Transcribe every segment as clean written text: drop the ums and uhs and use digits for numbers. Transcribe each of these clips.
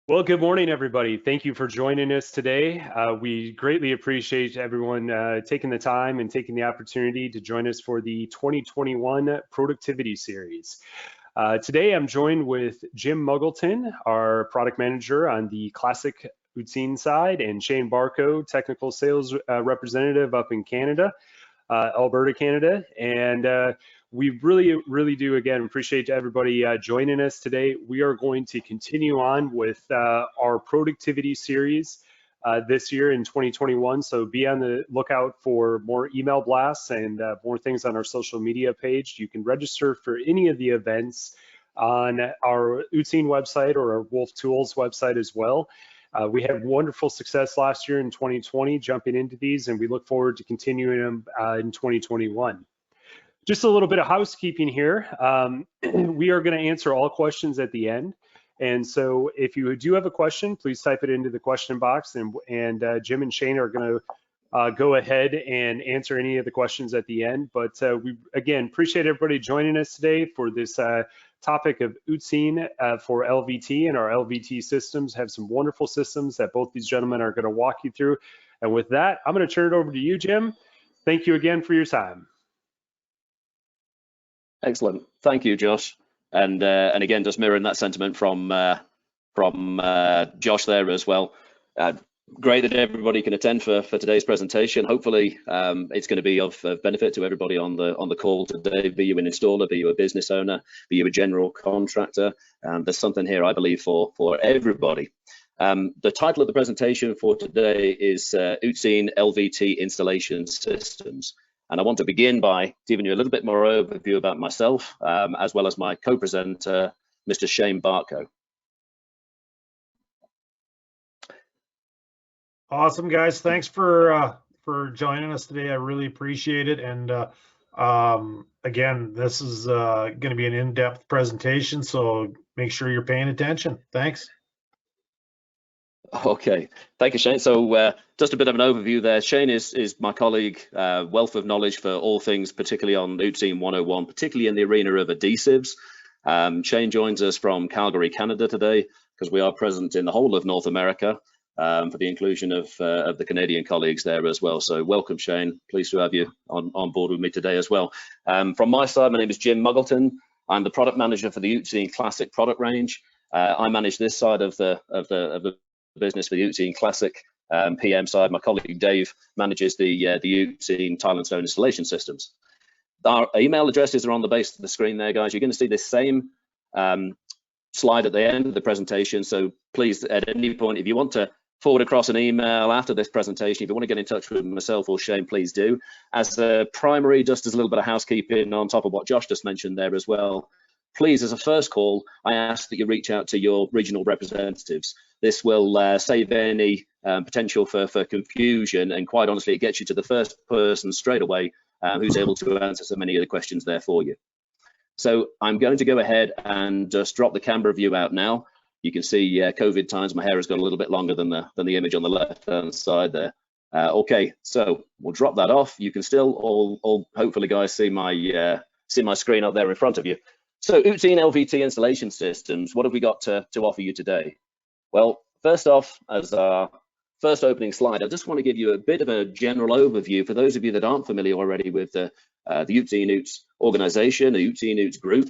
Well, good morning, everybody. Thank you for joining us today. We greatly appreciate everyone taking the time and taking the opportunity to join us for the 2021 Productivity Series. Today, I'm joined with Jim Muggleton, our product manager on the classic UZIN side, and Shane Barco, technical sales representative up in Canada, Alberta, Canada. And we really do, again, appreciate everybody joining us today. We are going to continue on with our productivity series this year in 2021. So be on the lookout for more email blasts and more things on our social media page. You can register for any of the events on our UZIN website or our Wolf Tools website as well. We had wonderful success last year in 2020 jumping into these, and we look forward to continuing them in 2021. Just a little bit of housekeeping here. We are going to answer all questions at the end. And so if you do have a question, please type it into the question box, and Jim and Shane are going to go ahead and answer any of the questions at the end. But we, again, appreciate everybody joining us today for this topic of UZIN for LVT and our LVT systems. Have some wonderful systems that both these gentlemen are going to walk you through. And with that, I'm going to turn it over to you, Jim. Thank you again for your time. Excellent, thank you, Josh. And again, just mirroring that sentiment from Josh there as well. Great that everybody can attend for today's presentation. Hopefully, it's going to be of benefit to everybody on the call today. Be you an installer, be you a business owner, be you a general contractor. There's something here, I believe, for everybody. The title of the presentation for today is UZIN LVT Installation Systems. And I want to begin by giving you a little bit more overview about myself, as well as my co-presenter, Mr. Shane Barco. Awesome, guys. Thanks for joining us today. I really appreciate it. And again, this is going to be an in-depth presentation, so make sure you're paying attention. Thanks. Okay, thank you, Shane. So just a bit of an overview there. Shane is my colleague, wealth of knowledge for all things, particularly on UZIN 101, particularly in the arena of adhesives. Shane joins us from Calgary, Canada today, because we are present in the whole of North America for the inclusion of the Canadian colleagues there as well. So welcome, Shane. Pleased to have you on board with me today as well. From my side, my name is Jim Muggleton. I'm the product manager for the UZIN Classic product range. I manage this side of the business for the UZIN Classic PM side. My colleague Dave manages the UZIN Tile and Stone Installation Systems. Our email addresses are on the base of the screen there, guys. You're going to see this same slide at the end of the presentation. So please, at any point, if you want to forward across an email after this presentation, if you want to get in touch with myself or Shane, please do. As a primary, just as a little bit of housekeeping on top of what Josh just mentioned there as well, please, as a first call, I ask that you reach out to your regional representatives. This will save any potential for confusion, and quite honestly, it gets you to the first person straight away who's able to answer so many of the questions there for you. So I'm going to go ahead and just drop the camera view out now. You can see COVID times, my hair has got a little bit longer than the image on the left-hand side there. Okay, so we'll drop that off. You can still all hopefully, guys, see my screen up there in front of you. So UZIN LVT Installation Systems, what have we got to offer you today? Well, first off, as our first opening slide, I just want to give you a bit of a general overview for those of you that aren't familiar already with the UZIN organization, the UZIN group.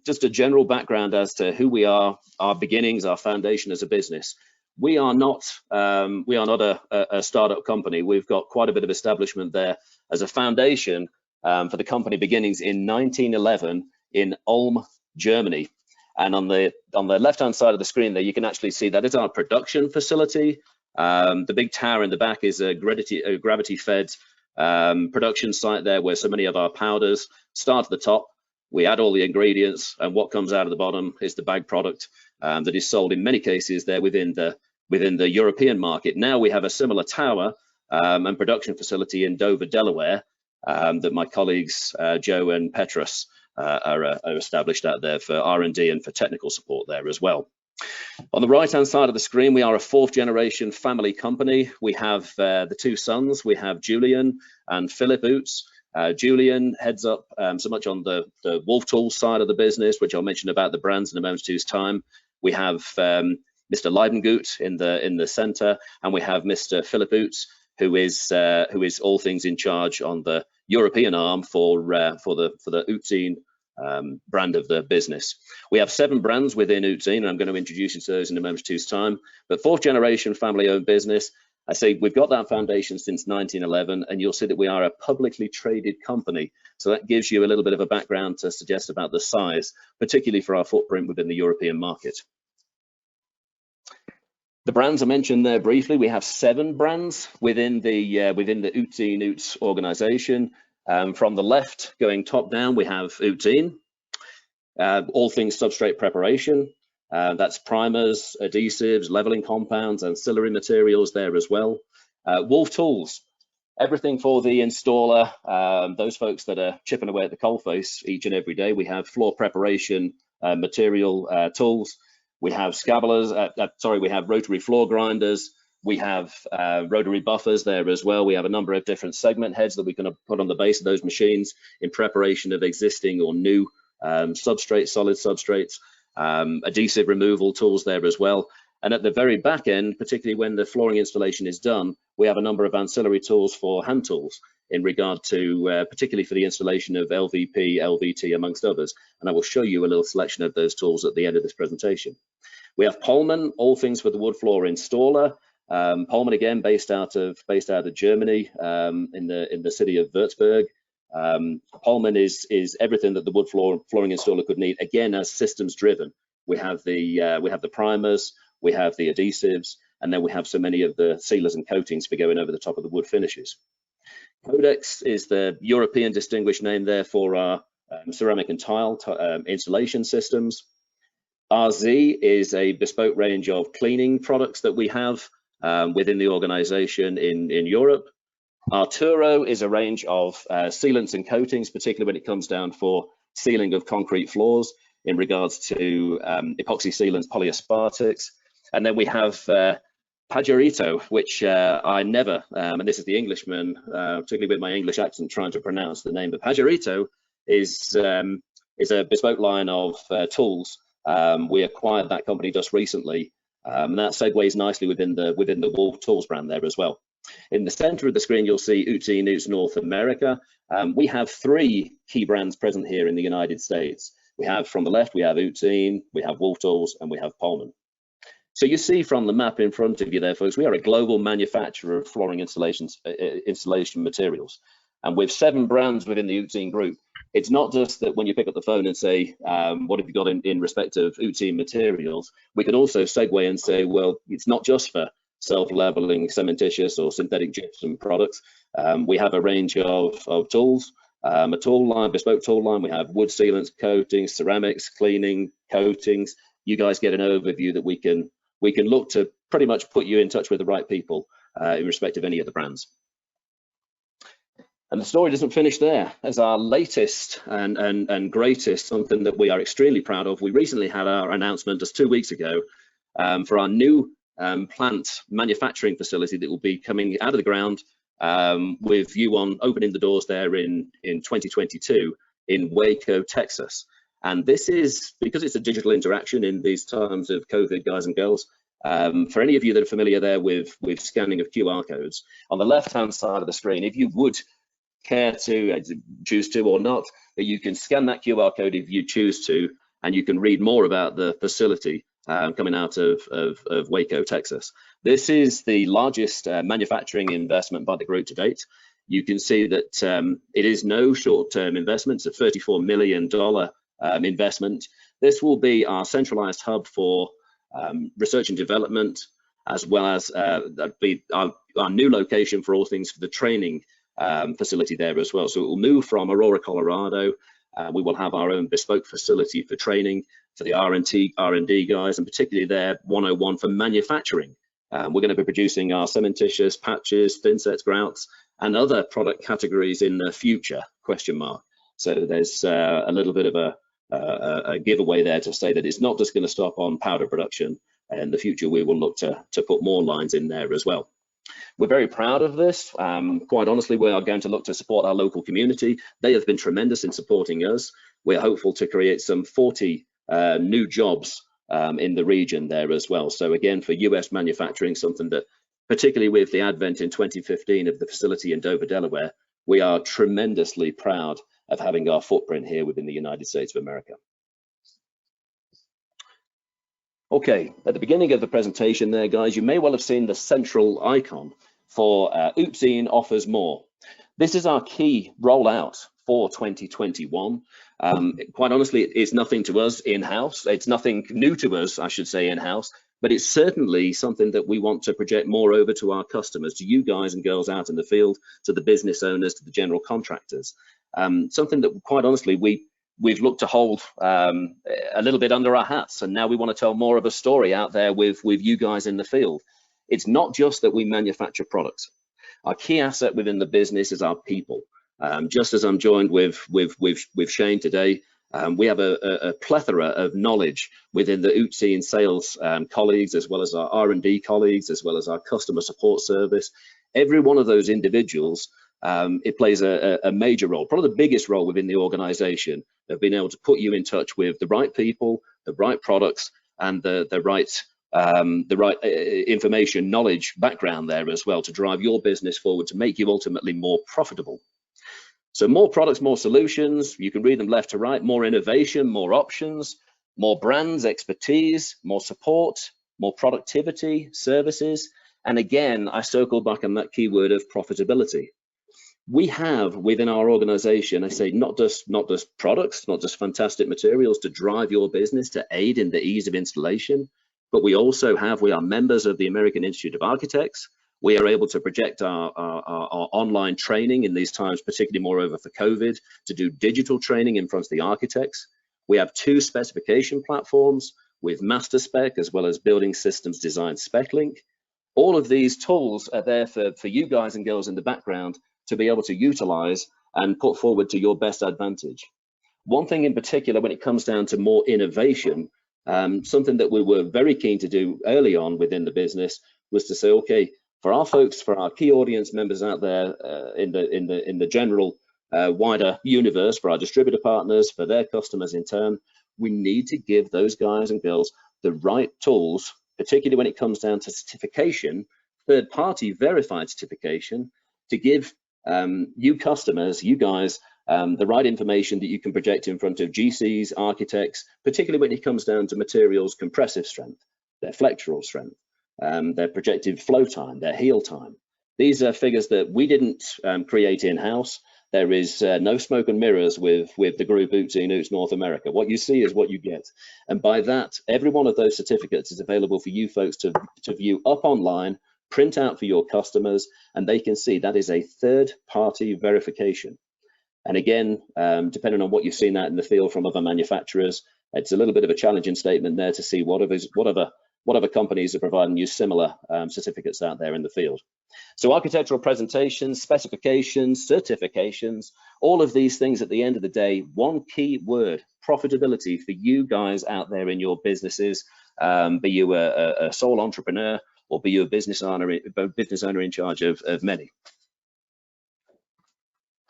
Just a general background as to who we are, our beginnings, our foundation as a business. We are not a startup company. We've got quite a bit of establishment there as a foundation for the company beginnings in 1911 in Ulm, Germany. And on the left-hand side of the screen there, you can actually see that is our production facility. The big tower in the back is a gravity-fed production site there, where so many of our powders start at the top. We add all the ingredients, and what comes out of the bottom is the bag product that is sold in many cases there within the European market. Now we have a similar tower and production facility in Dover, Delaware, that my colleagues Joe and Petrus are established out there for R&D and for technical support there as well. On the right-hand side of the screen, we are a fourth-generation family company. We have the two sons. We have Julian and Philip Oots. Julian heads up so much on the Wolf Tools side of the business, which I'll mention about the brands in a moment's time. We have Mr. Leidengut in the center, and we have Mr. Philip Oots, who is all things in charge on the European arm for the UZIN brand of the business. We have 7 brands within UZIN, and I'm going to introduce you to those in a moment two's time. But 4th generation family-owned business. I say we've got that foundation since 1911, and you'll see that we are a publicly traded company. So that gives you a little bit of a background to suggest about the size, particularly for our footprint within the European market. The brands I mentioned there briefly, we have 7 brands within the UZIN Oots organization. From the left, going top down, we have UZIN, all things substrate preparation. That's primers, adhesives, leveling compounds, ancillary materials there as well. Wolf Tools, everything for the installer, those folks that are chipping away at the coalface each and every day. We have floor preparation material tools. We have scabulars, we have rotary floor grinders. We have rotary buffers there as well. We have a number of different segment heads that we can put on the base of those machines in preparation of existing or new substrates, solid substrates. Adhesive removal tools there as well. And at the very back end, particularly when the flooring installation is done, we have a number of ancillary tools for hand tools in regard to, particularly for the installation of LVP, LVT, amongst others. And I will show you a little selection of those tools at the end of this presentation. We have Pollmann, all things for the wood floor installer. Pollmann, again, based out of Germany, in the city of Würzburg. Pollmann is everything that the wood flooring installer could need, again, as systems driven. We have the primers, we have the adhesives, and then we have so many of the sealers and coatings for going over the top of the wood finishes. Codex is the European distinguished name there for our ceramic and tile installation systems. RZ is a bespoke range of cleaning products that we have within the organization in Europe. Arturo is a range of sealants and coatings, particularly when it comes down for sealing of concrete floors in regards to epoxy sealants, polyaspartics. And then we have Pajarito, which I never, and this is the Englishman, particularly with my English accent, trying to pronounce the name, but Pajarito is a bespoke line of tools. We acquired that company just recently, and that segues nicely within the Wolf Tools brand there as well. In the center of the screen, you'll see UZIN Oots North America. We have 3 key brands present here in the United States. We have, from the left, we have UZIN, we have Wolf Tools, and we have Pollmann. So you see from the map in front of you there, folks, we are a global manufacturer of flooring installation materials. And with 7 brands within the UZIN group, it's not just that when you pick up the phone and say, what have you got in respect of UZIN materials, we can also segue and say, well, it's not just for self-leveling cementitious or synthetic gypsum products. We have a range of tools, a tool line, bespoke tool line. We have wood sealants, coatings, ceramics, cleaning, coatings. You guys get an overview that we can look to pretty much put you in touch with the right people in respect of any of the brands. And the story doesn't finish there. As our latest and greatest, something that we are extremely proud of, we recently had our announcement just 2 weeks ago for our new plant manufacturing facility that will be coming out of the ground with view on opening the doors there in 2022 in Waco, Texas. And this is because it's a digital interaction in these times of COVID, guys and girls. For any of you that are familiar there with scanning of QR codes, on the left-hand side of the screen, if you would care to choose to or not, that you can scan that QR code if you choose to, and you can read more about the facility coming out of Waco, Texas. This is the largest manufacturing investment by the group to date. You can see that it is no short-term investment. It's a $34 million investment. This will be our centralized hub for research and development, as well as be our new location for all things for the training facility there as well. So it will move from Aurora, Colorado. We will have our own bespoke facility for training for the R&D guys, and particularly their 101 for manufacturing. We're going to be producing our cementitious, patches, thin sets, grouts, and other product categories in the future, ? So there's a little bit of a giveaway there to say that it's not just going to stop on powder production. In the future, we will look to put more lines in there as well. We're very proud of this. Quite honestly, we are going to look to support our local community. They have been tremendous in supporting us. We're hopeful to create some 40 new jobs in the region there as well. So again, for US manufacturing, something that, particularly with the advent in 2015 of the facility in Dover, Delaware, we are tremendously proud of having our footprint here within the United States of America. Okay, at the beginning of the presentation there, guys, you may well have seen the central icon for UZIN offers more. This is our key rollout for 2021. Quite honestly, it's nothing to us in-house. It's nothing new to us, I should say, in-house, but it's certainly something that we want to project more over to our customers, to you guys and girls out in the field, to the business owners, to the general contractors. Something that, quite honestly, we've looked to hold a little bit under our hats, and now we want to tell more of a story out there with you guys in the field. It's not just that we manufacture products. Our key asset within the business is our people. Just as I'm joined with Shane today, we have a plethora of knowledge within the UZIN sales colleagues, as well as our R&D colleagues, as well as our customer support service. Every one of those individuals, it plays a major role, probably the biggest role within the organization, of being able to put you in touch with the right people, the right products, and the right information, knowledge, background there as well, to drive your business forward, to make you ultimately more profitable. So more products, more solutions, you can read them left to right, more innovation, more options, more brands, expertise, more support, more productivity, services. And again, I circle back on that keyword of profitability. We have within our organization, I say, not just products, not just fantastic materials to drive your business, to aid in the ease of installation, but we are members of the American Institute of Architects. We are able to project our online training in these times, particularly moreover for COVID, to do digital training in front of the architects. We have 2 specification platforms with Master Spec as well as Building Systems Design Spec Link. All of these tools are there for you guys and girls in the background to be able to utilize and put forward to your best advantage. One thing in particular, when it comes down to more innovation, something that we were very keen to do early on within the business was to say, okay, for our folks, for our key audience members out there in the general wider universe, for our distributor partners, for their customers in turn, we need to give those guys and girls the right tools, particularly when it comes down to certification, third-party verified certification, to give you customers, you guys, the right information that you can project in front of GCs, architects, particularly when it comes down to materials compressive strength, their flexural strength, their projected flow time, their heel time. These are figures that we didn't create in-house. There is no smoke and mirrors with the group UZIN North America. What you see is what you get. And by that, every one of those certificates is available for you folks to view up online, print out for your customers, and they can see that is a third-party verification. And again, depending on what you've seen out in the field from other manufacturers, it's a little bit of a challenging statement there to see what other companies are providing you similar certificates out there in the field. So architectural presentations, specifications, certifications, all of these things at the end of the day, one key word, profitability for you guys out there in your businesses, be you a sole entrepreneur or be you a business owner in charge of many.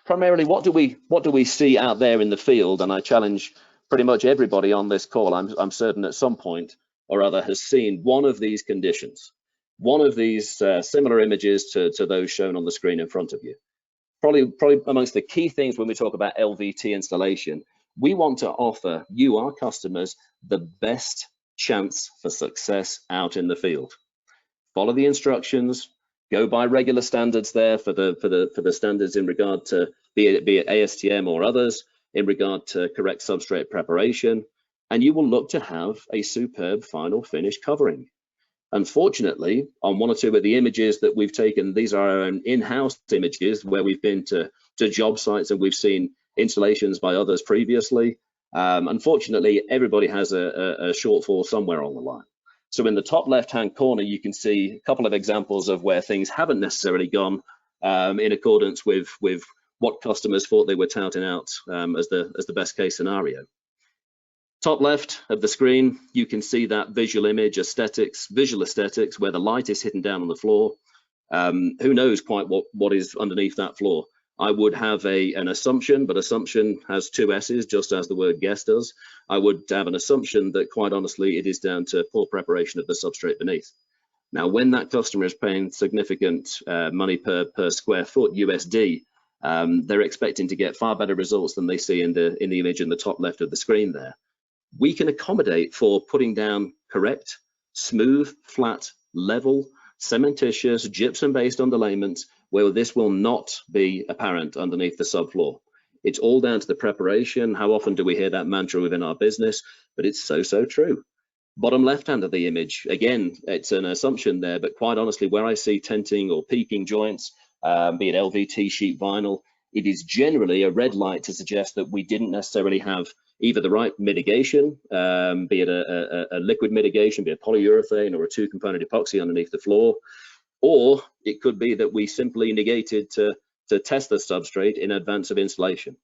Primarily, what do we see out there in the field? And I challenge pretty much everybody on this call, I'm certain at some point or other has seen one of these conditions, one of these similar images to those shown on the screen in front of you. Probably amongst the key things when we talk about LVT installation, we want to offer you, our customers, the best chance for success out in the field. Follow the instructions, go by regular standards there for the standards in regard to be it ASTM or others, in regard to correct substrate preparation, and you will look to have a superb final finish covering. Unfortunately, on one or two of the images that we've taken, these are our own in-house images where we've been to job sites and we've seen installations by others previously. Unfortunately, everybody has a shortfall somewhere on the line. So in the top left-hand corner, you can see a couple of examples of where things haven't necessarily gone in accordance with what customers thought they were touting out as the best case scenario. Top left of the screen, you can see that visual image aesthetics, visual aesthetics, where the light is hitting down on the floor. Who knows quite what is underneath that floor? I would have an assumption, but assumption has two S's, just as the word guess does. I would have an assumption that, quite honestly, it is down to poor preparation of the substrate beneath. Now, when that customer is paying significant money per square foot USD, they're expecting to get far better results than they see in the image in the top left of the screen there. We can accommodate for putting down correct, smooth, flat, level, cementitious, gypsum-based underlayments where this will not be apparent underneath the subfloor. It's all down to the preparation. How often do we hear that mantra within our business? But it's so true. Bottom left hand of the image, again, it's an assumption there, but quite honestly, where I see tenting or peaking joints, be it LVT sheet vinyl, it is generally a red light to suggest that we didn't necessarily have either the right mitigation, be it a liquid mitigation, be it polyurethane or a two-component epoxy underneath the floor, or it could be that we simply negated to test the substrate in advance of installation.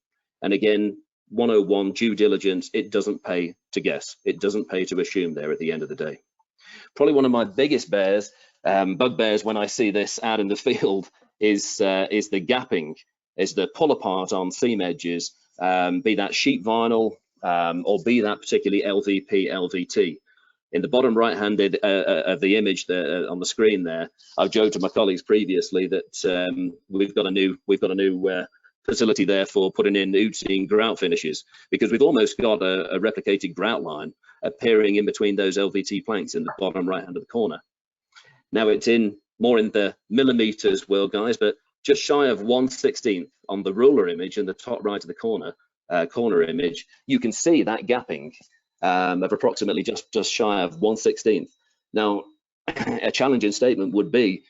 And again, 101 due diligence, it doesn't pay to guess. It doesn't pay to assume there at the end of the day. Probably one of my biggest bugbears when I see this out in the field is the gapping, is the pull apart on seam edges, be that sheet vinyl or be that particularly LVP, LVT. In the bottom right-handed of the image there on the screen there, I've joked to my colleagues previously that we've got a new facility there for putting in UZIN grout finishes, because we've almost got a replicated grout line appearing in between those LVT planks in the bottom right hand of the corner. Now it's more in the millimeters world, guys, but just shy of 1/16 on the ruler image in the top right of the corner image, you can see that gapping of approximately just shy of 1/16. Now, a challenging statement would be,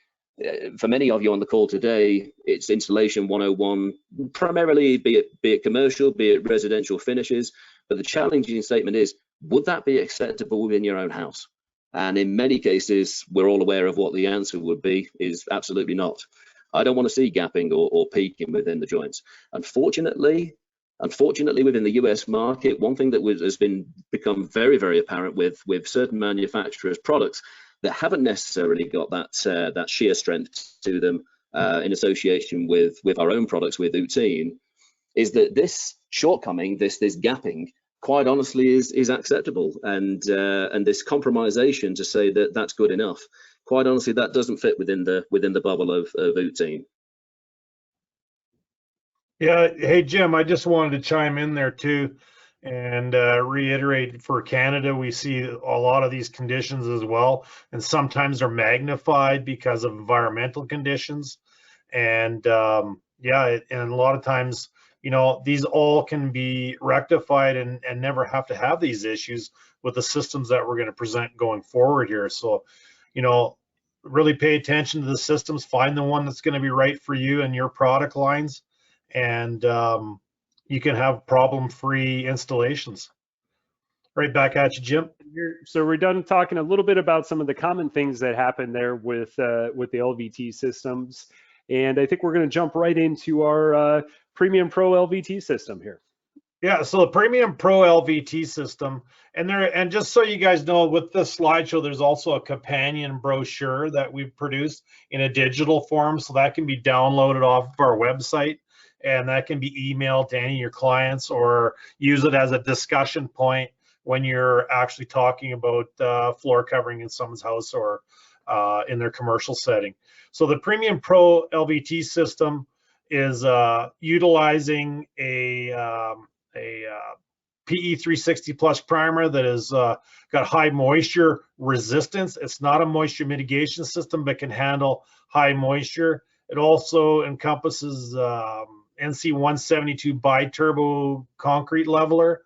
for many of you on the call today, it's installation 101, primarily, be it commercial, be it residential finishes. But the challenging statement is, would that be acceptable within your own house? And in many cases, we're all aware of what the answer would be, is absolutely not. I don't want to see gapping or peaking within the joints. Unfortunately, within the US market, one thing that has become very apparent with certain manufacturers' products that haven't necessarily got that shear strength to them in association with our own products with UZIN, is that this shortcoming, this gapping, quite honestly is acceptable, and this compromisation to say that that's good enough, quite honestly, that doesn't fit within the bubble of UZIN. Yeah, hey Jim, I just wanted to chime in there too and reiterate, for Canada, we see a lot of these conditions as well, and sometimes they're magnified because of environmental conditions. And yeah, and a lot of times, you know, these all can be rectified and never have to have these issues with the systems that we're going to present going forward here. So, you know, really pay attention to the systems, find the one that's going to be right for you and your product lines, and you can have problem-free installations. Right back at you, Jim. So we're done talking a little bit about some of the common things that happen there with the LVT systems, and I think we're going to jump right into our Premium Pro LVT system here. Yeah, so the Premium Pro LVT system, and just so you guys know, with this slideshow, there's also a companion brochure that we've produced in a digital form, so that can be downloaded off of our website, and that can be emailed to any of your clients, or use it as a discussion point when you're actually talking about floor covering in someone's house or in their commercial setting. So the Premium Pro LVT system is utilizing a PE 360 plus primer that is got high moisture resistance. It's not a moisture mitigation system, but can handle high moisture. It also encompasses NC 172 bi-turbo concrete leveler,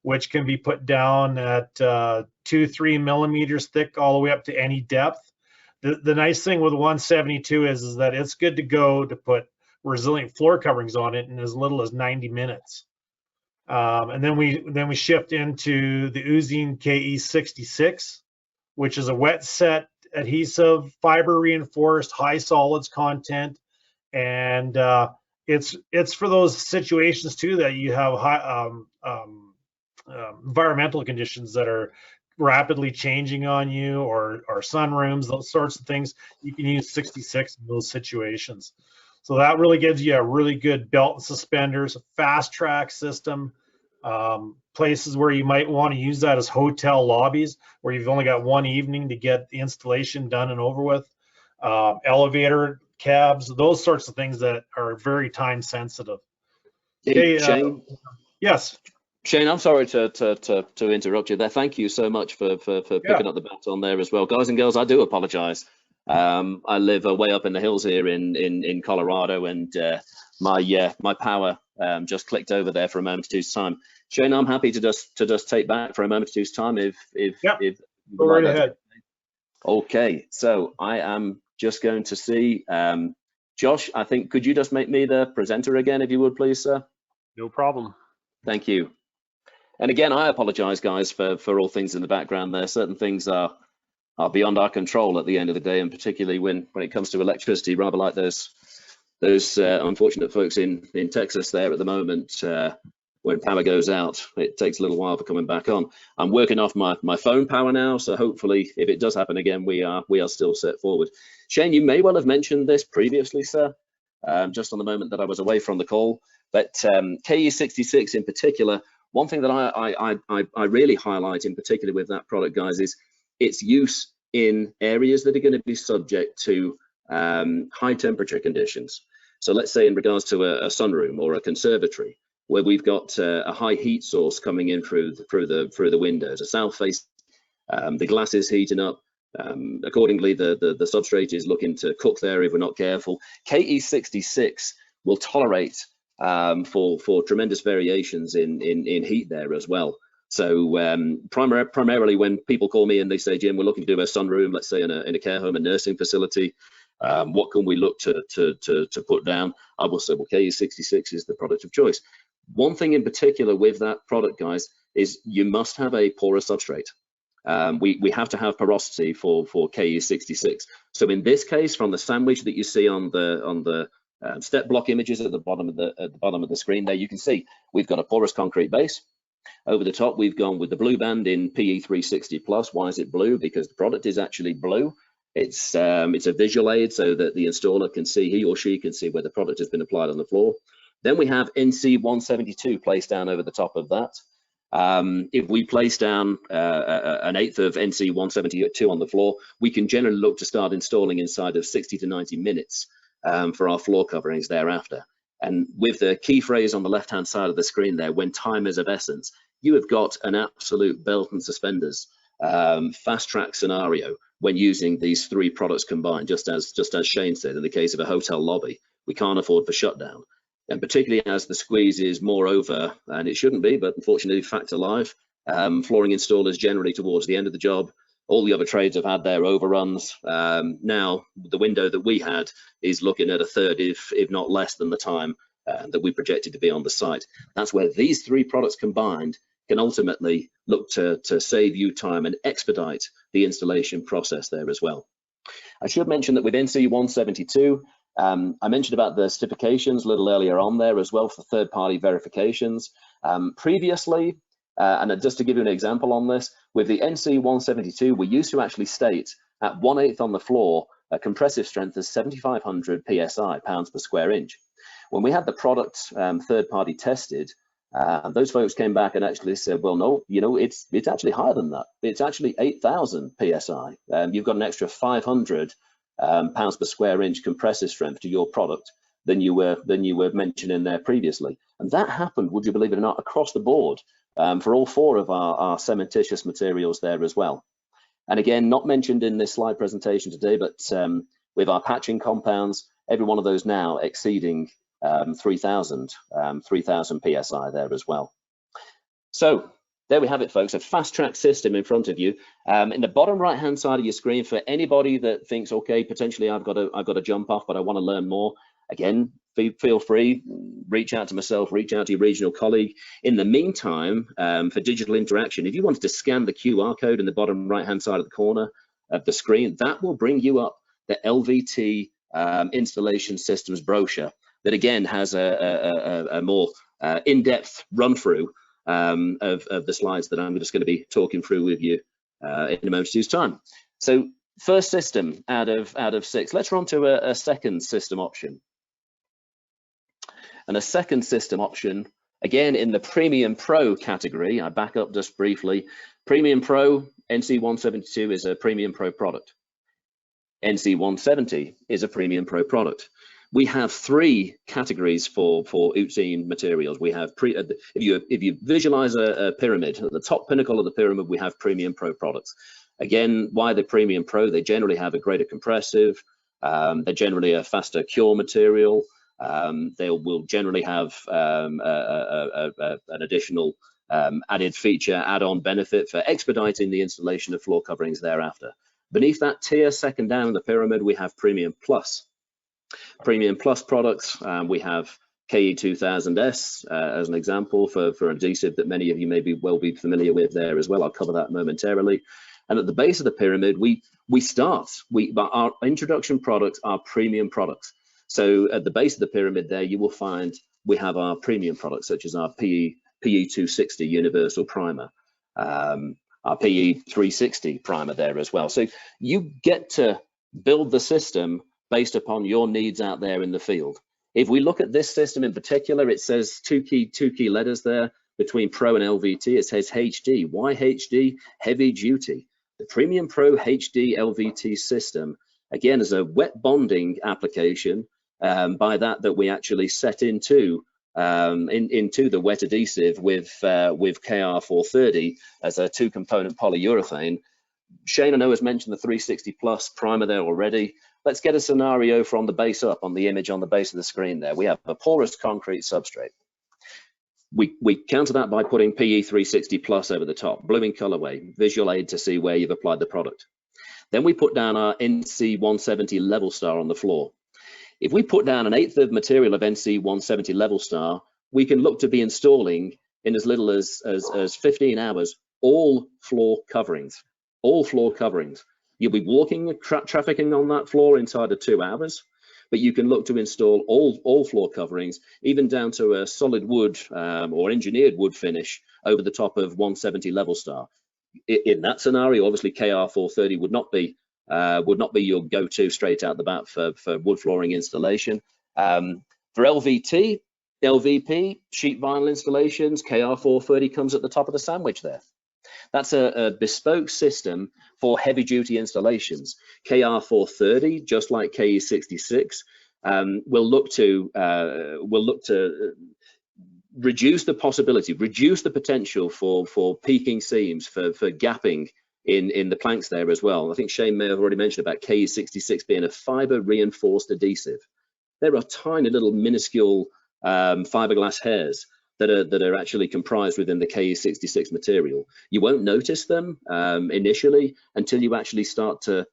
which can be put down at 2-3 millimeters thick all the way up to any depth. The nice thing with 172 is that it's good to go to put resilient floor coverings on it in as little as 90 minutes. And then we shift into the UZIN KE66, which is a wet set adhesive, fiber reinforced, high solids content, and it's for those situations too that you have high environmental conditions that are rapidly changing on you, or sunrooms, those sorts of things. You can use 66 in those situations. So that really gives you a really good belt and suspenders, a fast track system. Places where you might want to use that as hotel lobbies, where you've only got one evening to get the installation done and over with. Elevator cabs, those sorts of things that are very time sensitive. Hey, Shane. Yes. Shane, I'm sorry to interrupt you there. Thank you so much for picking up the baton there as well. Guys and girls, I do apologize. I live way up in the hills here in Colorado, and my power just clicked over there for a moment or two's time. Shane, I'm happy to just take back for a moment or two's time if go right ahead. Okay, so I am just going to see Josh. I think could you just make me the presenter again, if you would, please, sir? No problem. Thank you. And again, I apologize, guys, for all things in the background there. Certain things are beyond our control at the end of the day, and particularly when it comes to electricity, rather like those unfortunate folks in Texas there at the moment. When power goes out, it takes a little while for coming back on. I'm working off my phone power now, so hopefully if it does happen again, we are still set forward. Shane, you may well have mentioned this previously, sir, just on the moment that I was away from the call, but KE66 in particular, one thing that I really highlight in particular with that product, guys, is its use in areas that are going to be subject to high temperature conditions. So let's say in regards to a sunroom or a conservatory, where we've got a high heat source coming in through the windows, a south face, the glass is heating up. Accordingly, the substrate is looking to cook there if we're not careful. KE66 will tolerate for tremendous variations in heat there as well. So primarily when people call me and they say, Jim, we're looking to do a sunroom, let's say in a care home, a nursing facility, what can we look to put down? I will say, well, KE66 is the product of choice. One thing in particular with that product, guys, is you must have a porous substrate. We have to have porosity for KE66. So in this case, from the sandwich that you see on the step block images at the bottom of the screen there, you can see we've got a porous concrete base. Over the top, we've gone with the blue band in PE360 plus. Why is it blue? Because the product is actually blue. It's a visual aid so that the installer can see, he or she can see where the product has been applied on the floor. Then we have NC172 placed down over the top of that. If we place down an eighth of NC172 on the floor, we can generally look to start installing inside of 60 to 90 minutes for our floor coverings thereafter. And with the key phrase on the left-hand side of the screen there, when time is of essence, you have got an absolute belt and suspenders fast track scenario when using these three products combined, just as Shane said, in the case of a hotel lobby, we can't afford for shutdown. And particularly as the squeeze is more over, and it shouldn't be, but unfortunately fact of life, flooring installers generally towards the end of the job, all the other trades have had their overruns. Now the window that we had is looking at a third, if not less than the time that we projected to be on the site. That's where these three products combined can ultimately look to save you time and expedite the installation process there as well. I should mention that with NC172, I mentioned about the certifications a little earlier on there as well for third-party verifications. Previously, and just to give you an example on this, with the NC172, we used to actually state at 1/8 on the floor, a compressive strength of 7,500 PSI, pounds per square inch. When we had the product third-party tested, those folks came back and actually said, well, no, you know, it's actually higher than that. It's actually 8,000 PSI. You've got an extra 500 pounds per square inch compressive strength to your product than you were mentioning there previously. And that happened, would you believe it or not, across the board for all four of our cementitious materials there as well. And again, not mentioned in this slide presentation today, but with our patching compounds, every one of those now exceeding 3,000 PSI there as well. So there we have it, folks, a fast track system in front of you. In the bottom right hand side of your screen, for anybody that thinks, okay, potentially I've got to jump off, but I want to learn more, again, feel free, reach out to myself, reach out to your regional colleague. In the meantime, for digital interaction, if you wanted to scan the QR code in the bottom right hand side of the corner of the screen, that will bring you up the LVT installation systems brochure that again has a more in-depth run through of the slides that I'm just going to be talking through with you in a moment's time. So first system out of 6. Let's run to a second system option. And a second system option, again in the Premium Pro category, I back up just briefly, Premium Pro NC172 is a Premium Pro product. NC170 is a Premium Pro product. We have three categories for UZIN materials. We have if you visualize a pyramid, at the top pinnacle of the pyramid, we have Premium Pro products. Again, why the Premium Pro? They generally have a greater compressive. They're generally a faster cure material. They will generally have an additional added feature, add-on benefit for expediting the installation of floor coverings thereafter. Beneath that tier, second down the pyramid, we have Premium Plus. Premium Plus products, we have KE2000S as an example for adhesive that many of you may well be familiar with there as well. I'll cover that momentarily. And at the base of the pyramid, our introduction products are premium products. So at the base of the pyramid there, you will find we have our premium products, such as our PE260 Universal Primer, our PE360 Primer there as well. So you get to build the system based upon your needs out there in the field. If we look at this system in particular, it says two key letters there between Pro and LVT. It says HD. Why HD? Heavy duty. The Premium Pro HD LVT system, again, is a wet bonding application. By that we actually set into the wet adhesive with KR430 as a 2-component polyurethane. Shane, I know, has mentioned the 360 Plus primer there already. Let's get a scenario from the base up on the image on the base of the screen there. We have a porous concrete substrate. We counter that by putting PE360 Plus over the top, blue in colorway, visual aid to see where you've applied the product. Then we put down our NC170 Level Star on the floor. If we put down 1/8 of material of NC170 Level Star, we can look to be installing in as little as 15 hours all floor coverings. All floor coverings. You'll be walking, trafficking on that floor inside of 2 hours, but you can look to install all floor coverings, even down to a solid wood or engineered wood finish over the top of 170 Level Star. In that scenario, obviously KR430 would not be your go-to straight out the bat for wood flooring installation. For LVT, LVP, sheet vinyl installations, KR430 comes at the top of the sandwich there. That's a bespoke system for heavy duty installations. KR430, just like KE66, will look to reduce the possibility, reduce the potential for peaking seams, for gapping in the planks there as well. I think Shane may have already mentioned about KE66 being a fiber reinforced adhesive. There are tiny little minuscule fiberglass hairs that are actually comprised within the KE66 material. You won't notice them initially until you actually start to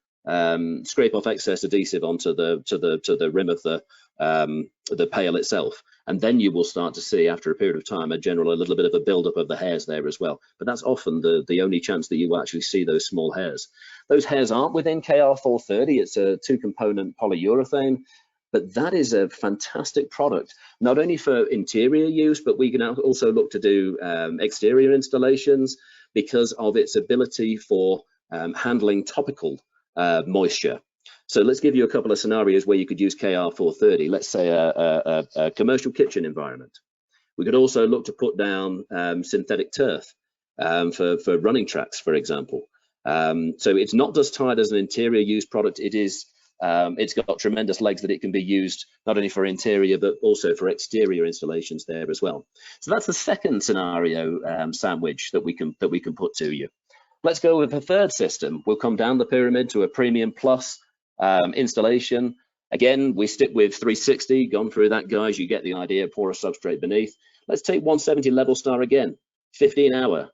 scrape off excess adhesive onto the rim of the pail itself, and then you will start to see, after a period of time, a little bit of a buildup of the hairs there as well. But that's often the only chance that you will actually see those small hairs. Those hairs aren't within KR430. It's a 2-component polyurethane. But that is a fantastic product, not only for interior use, but we can also look to do exterior installations because of its ability for handling topical moisture. So let's give you a couple of scenarios where you could use KR430. Let's say a commercial kitchen environment. We could also look to put down synthetic turf for running tracks, for example. So it's not just tied as an interior use product. It's got tremendous legs that it can be used not only for interior but also for exterior installations there as well. So that's the second scenario sandwich that we can put to you. Let's go with the third system. We'll come down the pyramid to a Premium Plus installation. Again, we stick with 360. Gone through that, guys. You get the idea. Porous substrate beneath. Let's take 170 Level Star again. 15-hour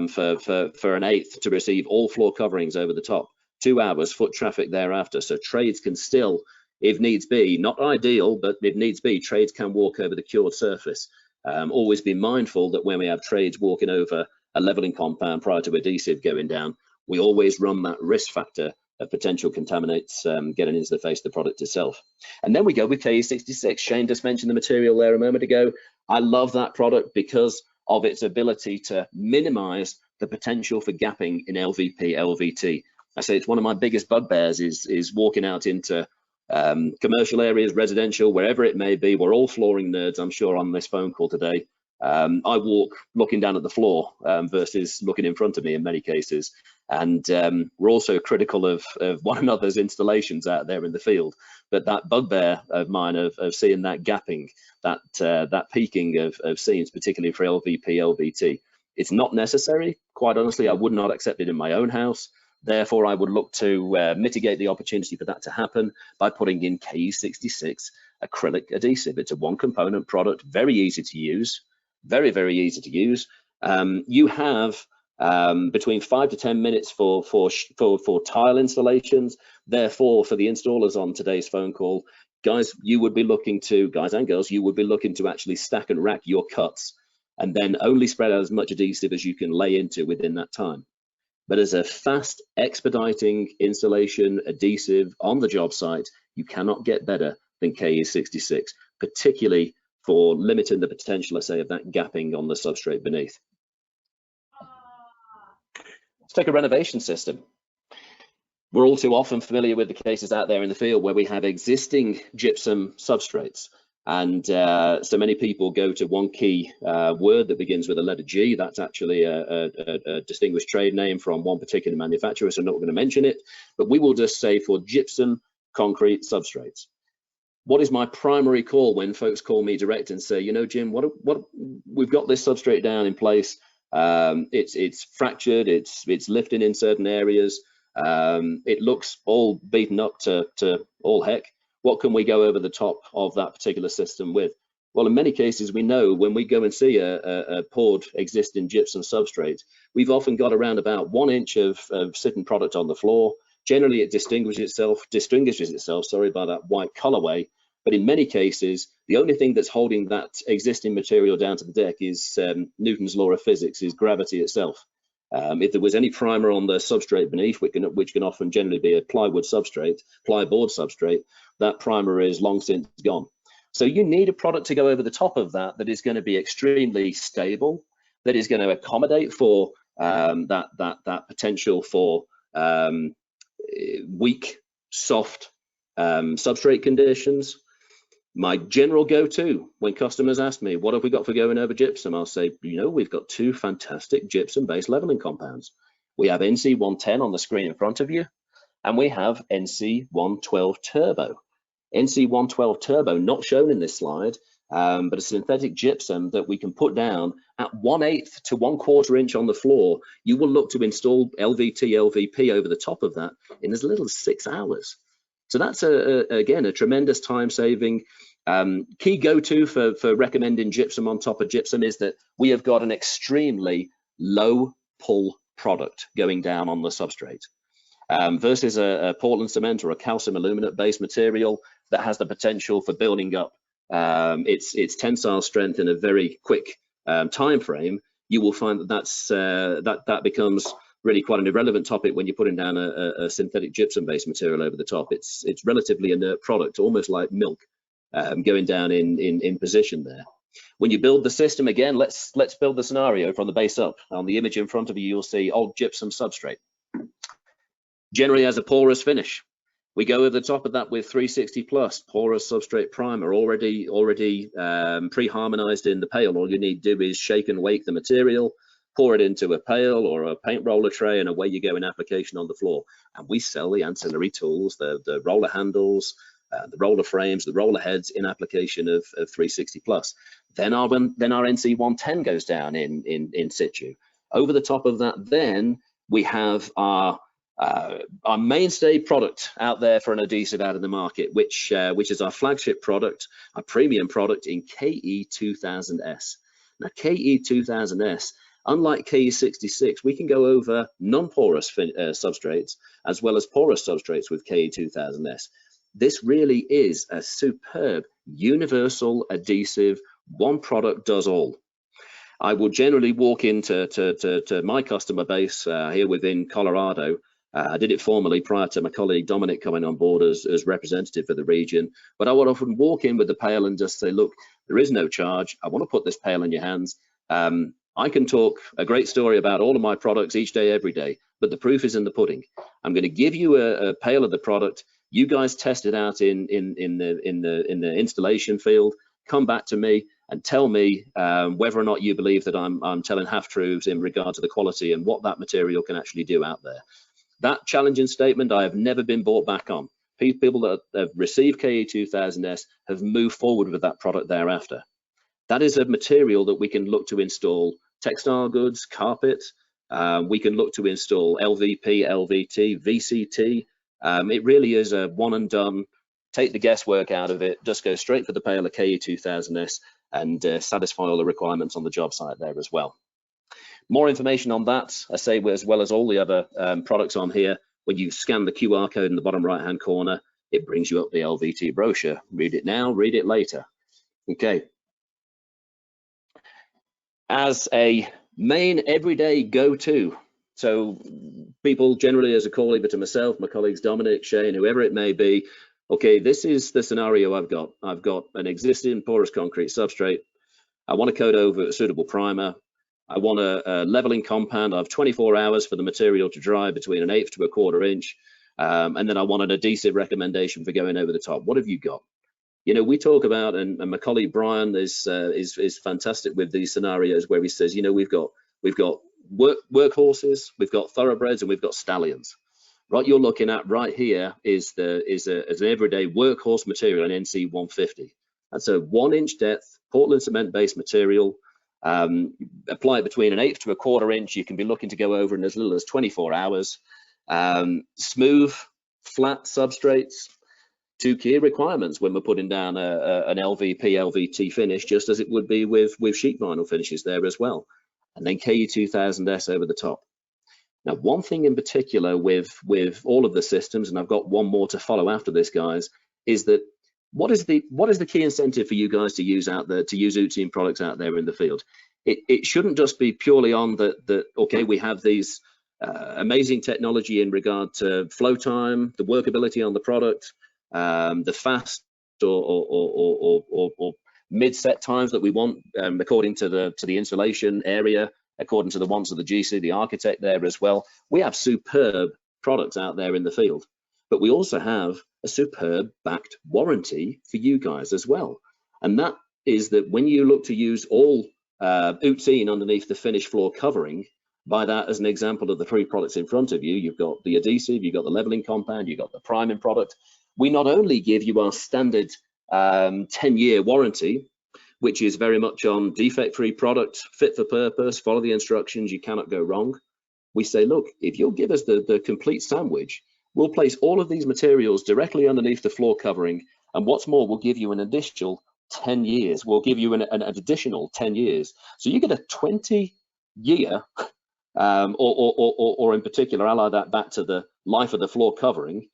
for 1/8 to receive all floor coverings over the top. 2 hours foot traffic thereafter, so trades can still, if needs be, not ideal, but if needs be, trades can walk over the cured surface. Always be mindful that when we have trades walking over a leveling compound prior to adhesive going down, we always run that risk factor of potential contaminants getting into the face of the product itself. And then we go with KE66. Shane just mentioned the material there a moment ago. I love that product because of its ability to minimize the potential for gapping in LVP, LVT. I say it's one of my biggest bugbears is walking out into Commercial areas, residential, wherever it may be, we're all flooring nerds, I'm sure, on this phone call today. I walk looking down at the floor versus looking in front of me in many cases. And we're also critical of one another's installations out there in the field. But that bugbear of mine of seeing that gapping, that peaking of seams, particularly for LVP, LVT, it's not necessary. Quite honestly, I would not accept it in my own house. Therefore, I would look to mitigate the opportunity for that to happen by putting in KE66 acrylic adhesive. It's a one-component product, very easy to use, very, very easy to use. You have between 5 to 10 minutes for tile installations. Therefore, for the installers on today's phone call, guys, you would be looking to, guys and girls, you would be looking to actually stack and rack your cuts and then only spread out as much adhesive as you can lay into within that time. But as a fast expediting installation adhesive on the job site, you cannot get better than KE66, particularly for limiting the potential, I say, of that gapping on the substrate beneath. Let's take a renovation system. We're all too often familiar with the cases out there in the field where we have existing gypsum substrates. And so many people go to one key word that begins with a letter G. That's actually a distinguished trade name from one particular manufacturer, so I'm not going to mention it. But we will just say for gypsum concrete substrates. What is my primary call when folks call me direct and say, you know, Jim, what we've got this substrate down in place. It's fractured. It's lifting in certain areas. It looks all beaten up to all heck. What can we go over the top of that particular system with? Well, in many cases, we know when we go and see a poured existing gypsum substrate, we've often got around about 1 inch of sitting product on the floor. Generally, it distinguishes itself, by that white colorway. But in many cases, the only thing that's holding that existing material down to the deck is Newton's law of physics, is gravity itself. If there was any primer on the substrate beneath, which can often generally be a plywood substrate, plyboard substrate, that primer is long since gone. So you need a product to go over the top of that is going to be extremely stable, that is going to accommodate for that potential for weak, soft substrate conditions. My general go-to when customers ask me, what have we got for going over gypsum? I'll say, you know, we've got 2 fantastic gypsum-based leveling compounds. We have NC110 on the screen in front of you, and we have NC112 Turbo. NC112 Turbo, not shown in this slide, but a synthetic gypsum that we can put down at 1/8 to 1/4 inch on the floor. You will look to install LVT, LVP over the top of that in as little as 6 hours. So that's, again, a tremendous time-saving. Key go-to for recommending gypsum on top of gypsum is that we have got an extremely low pull product going down on the substrate versus a Portland cement or a calcium aluminate-based material that has the potential for building up its tensile strength in a very quick time frame. You will find that becomes really quite an irrelevant topic when you're putting down a synthetic gypsum-based material over the top. It's relatively inert product, almost like milk, going down in position there. When you build the system, again, let's build the scenario from the base up. On the image in front of you, you'll see old gypsum substrate. Generally has a porous finish. We go over the top of that with 360 plus porous substrate primer, already pre-harmonized in the pail. All you need to do is shake and wake the material, pour it into a pail or a paint roller tray, and away you go in application on the floor. And we sell the ancillary tools, the roller handles, the roller frames, the roller heads in application of 360 plus. Then our NC110 goes down in situ. Over the top of that, then we have our mainstay product out there for an adhesive out in the market, which is our flagship product, our premium product in KE2000S. Now, KE2000S, unlike KE66, we can go over non-porous substrates as well as porous substrates with KE2000S. This really is a superb universal adhesive. One product does all. I will generally walk into to my customer base here within Colorado. I did it formally prior to my colleague Dominic coming on board as representative for the region. But I would often walk in with the pail and just say, look, there is no charge. I want to put this pail in your hands. I can talk a great story about all of my products each day, every day, but the proof is in the pudding. I'm going to give you a pail of the product. You guys test it out in the installation field. Come back to me and tell me whether or not you believe that I'm telling half truths in regard to the quality and what that material can actually do out there. That challenging statement I have never been brought back on. People that have received KE2000S have moved forward with that product thereafter. That is a material that we can look to install textile goods, carpet. We can look to install LVP, LVT, VCT. It really is a one and done. Take the guesswork out of it. Just go straight for the pail of KE2000S and satisfy all the requirements on the job site there as well. More information on that, I say, as well as all the other products on here. When you scan the QR code in the bottom right hand corner, it brings you up the LVT brochure. Read it now, read it later. Okay. As a main everyday go-to, so people generally, as a call either to myself, my colleagues Dominic, Shane, whoever it may be, okay, this is the scenario I've got. I've got an existing porous concrete substrate. I want to coat over a suitable primer. I want a leveling compound. I have 24 hours for the material to dry between 1/8 to 1/4 inch. And then I want an adhesive recommendation for going over the top. What have you got? You know, we talk about, and my colleague Brian is fantastic with these scenarios where he says, you know, we've got workhorses, we've got thoroughbreds, and we've got stallions. What you're looking at right here is an everyday workhorse material, an NC 150. That's a 1-inch depth Portland cement based material. Apply it between 1/8 to 1/4 inch. You can be looking to go over in as little as 24 hours. Smooth, flat substrates. 2 key requirements when we're putting down an LVP, LVT finish, just as it would be with sheet vinyl finishes there as well. And then KE2000S over the top. Now, one thing in particular with all of the systems, and I've got one more to follow after this, guys, is that what is the key incentive for you guys to use out there, to use UZIN products out there in the field? It shouldn't just be purely on that okay, we have these amazing technology in regard to flow time, the workability on the product, the fast or mid-set times that we want according to the installation area, according to the wants of the GC, the architect there as well. We have superb products out there in the field, but we also have a superb backed warranty for you guys as well. And that is that when you look to use all UZIN underneath the finished floor covering, by that as an example of the 3 products in front of you, you've got the adhesive, you've got the leveling compound, you've got the priming product. We not only give you our standard 10-year warranty, which is very much on defect-free product, fit for purpose, follow the instructions, you cannot go wrong. We say, look, if you'll give us the complete sandwich, we'll place all of these materials directly underneath the floor covering, and what's more, we'll give you an additional 10 years. We'll give you an additional 10 years. So you get a 20-year, or in particular, ally that back to the life of the floor covering.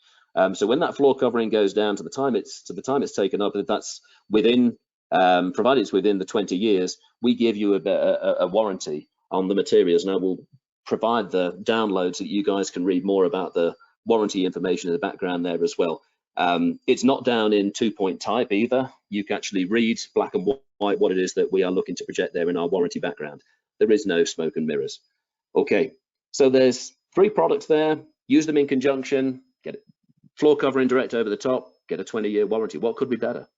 So when that floor covering goes down to the time it's taken up, that's within, provided it's within the 20 years, we give you a warranty on the materials. Now we'll provide the downloads so that you guys can read more about the warranty information in the background there as well. It's not down in 2-point type either. You can actually read black and white what it is that we are looking to project there in our warranty background. There is no smoke and mirrors. Okay, so there's 3 products there. Use them in conjunction. Get it. Floor covering direct over the top, get a 20-year warranty. What could be better?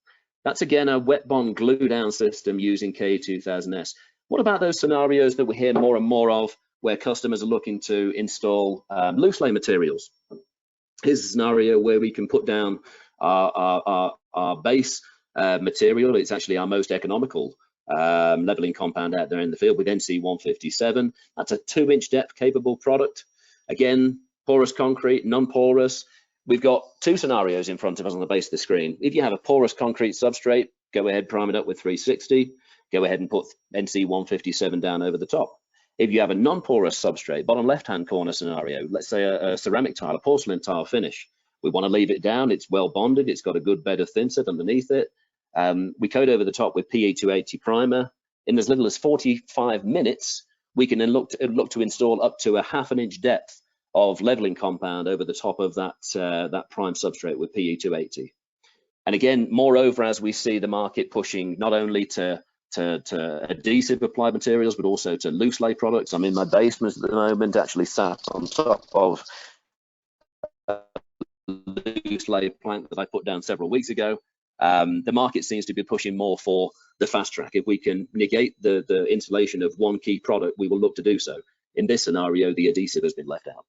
That's again a wet bond glue down system using KE2000S. What about those scenarios that we hear more and more of where customers are looking to install loose lay materials? Here's a scenario where we can put down our base material. It's actually our most economical leveling compound out there in the field with NC 157. That's a 2-inch depth capable product. Again, porous concrete, non-porous. We've got 2 scenarios in front of us on the base of the screen. If you have a porous concrete substrate, go ahead, prime it up with 360. Go ahead and put NC 157 down over the top. If you have a non-porous substrate, bottom left-hand corner scenario, let's say a ceramic tile, a porcelain tile finish. We want to leave it down. It's well bonded. It's got a good bed of thin set underneath it. We coat over the top with PE 280 primer. In as little as 45 minutes, we can then look to install up to a 1/2 inch depth of leveling compound over the top of that prime substrate with PE 280. And again, moreover, as we see the market pushing not only to adhesive applied materials, but also to loose lay products. I'm in my basement at the moment, actually sat on top of loose lay plank that I put down several weeks ago. The market seems to be pushing more for the fast track. If we can negate the installation of one key product, we will look to do so. In this scenario, the adhesive has been left out.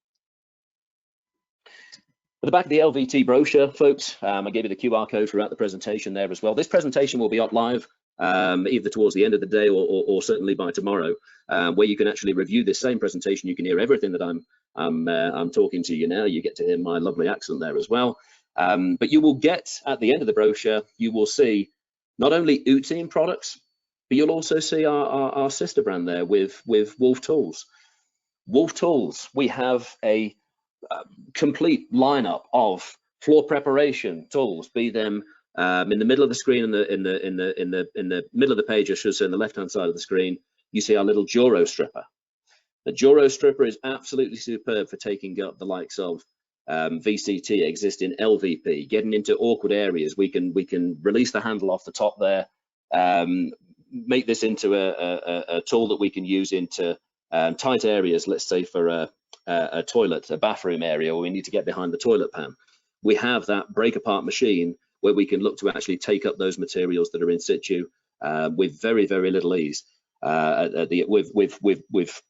At the back of the LVT brochure, folks, I gave you the QR code throughout the presentation there as well. This presentation will be up live either towards the end of the day or certainly by tomorrow, where you can actually review this same presentation. You can hear everything that I'm talking to you now. You get to hear my lovely accent there as well. But you will get, at the end of the brochure, you will see not only UZIN products, but you'll also see our sister brand there with Wolf Tools. Wolf Tools, we have a complete lineup of floor preparation tools, be them in the middle of the screen, in the middle of the page, I should say, on the left-hand side of the screen, you see our little Duro stripper. The Duro stripper is absolutely superb for taking up the likes of VCT, existing LVP, getting into awkward areas. We can release the handle off the top there, make this into a tool that we can use into tight areas, let's say for a toilet, a bathroom area where we need to get behind the toilet pan. We have that break apart machine where we can look to actually take up those materials that are in situ with very, very little ease, with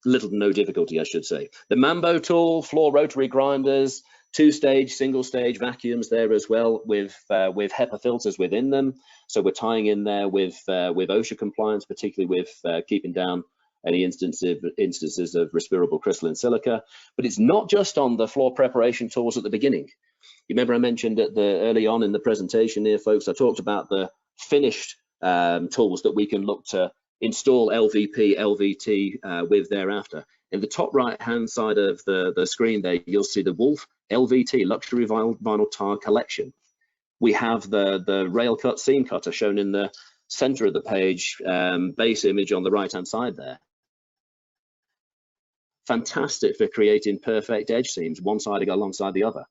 little to no difficulty, I should say. The Mambo tool, floor rotary grinders, 2-stage, single-stage vacuums there as well, with HEPA filters within them. So we're tying in there with OSHA compliance, particularly with keeping down any instances of respirable crystalline silica. But it's not just on the floor preparation tools at the beginning. You remember I mentioned early on in the presentation here, folks, I talked about the finished tools that we can look to install LVP, LVT with thereafter. In the top right-hand side of the screen there, you'll see the Wolf LVT Luxury Vinyl Tile Collection. We have the rail cut seam cutter shown in the center of the page, base image on the right-hand side there. Fantastic for creating perfect edge seams, one side alongside the other.